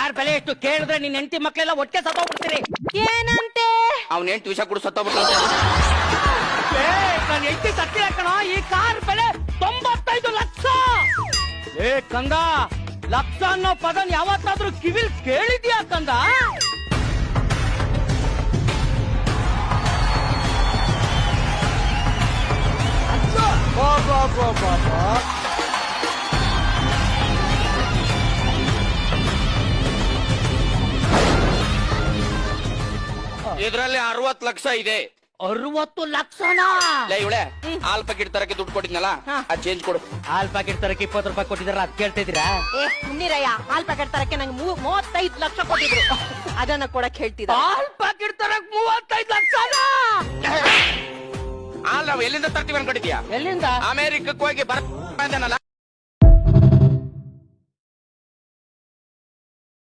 Car ಬೆಲೆ ಎಷ್ಟು ಕೇಳಿದ್ರೆ ನಿನ್ ಹೆಂಡತಿ ಮಕ್ಳೆಲ್ಲ ಒಟ್ಟಿಗೆ ಸತ್ತೋಗ್ಬಿಡ್ತೀರಿ. ಏನಂತೆ? ಅವ್ನ ಏನ್ ವಿಷ ಕೂಡ ಸತ್ತೋಗ್ಬಿಟ್ಟು ನನ್ ಹೆಂಡತಿ ಸತ್ತಿಲ್ಲ ಕಣ. ಈ ಕಾರ್ ಬೆಲೆ 95 ಲಕ್ಷ. ಏ ಕಂದ, ಲಕ್ಷ ಅನ್ನೋ ಪದನ್ ಯಾವತ್ತಾದ್ರೂ ಕಿವಿಲ್ ಕೇಳಿದ್ಯಾ ಕಂದ? ಇದ್ರಲ್ಲಿ 60 ಲಕ್ಷ ಇದೆ. 60 ಲಕ್ಷನಾ? ಇವಳೆ ಹಾಲ್ ಪ್ಯಾಕೆಟ್ ತರಕ್ಕೆ ದುಡ್ಡು ಕೊಟ್ಟಿದ್ನಲ್ಲ, ಆ ಚೇಂಜ್ ಕೊಡು. ಹಾಲ್ ಪ್ಯಾಕೆಟ್ ತರಕ್ಕೆ 20 ರೂಪಾಯಿ ಕೊಟ್ಟಿದಾರ, ಅದ್ ಕೇಳ್ತಿದ್ದೀರಾ? ಏ ಮುನ್ನಿರಯ್ಯ, ಹಾಲ್ ಪ್ಯಾಕೆಟ್ ತರಕ್ಕೆ ನಂಗೆ 35 ಲಕ್ಷ ಕೊಟ್ಟಿದ್ರು, ಅದನ್ನ ಕೊಡಕ್ ಹೇಳ್ತಿದ್ದ. ಹಾಲ್ ಪ್ಯಾಕೆಟ್ ತರಕ್ 35 ಲಕ್ಷನಾ? ಹಾಲ್ ನಾವು ಎಲ್ಲಿಂದ ತರ್ತೀವಿ ಅನ್ಕೊಂಡಿದ್ಯಾ? ಎಲ್ಲಿಂದ? ಅಮೆರಿಕಕ್ಕೆ ಹೋಗಿ ಬರ್ತಾನಲ್ಲ,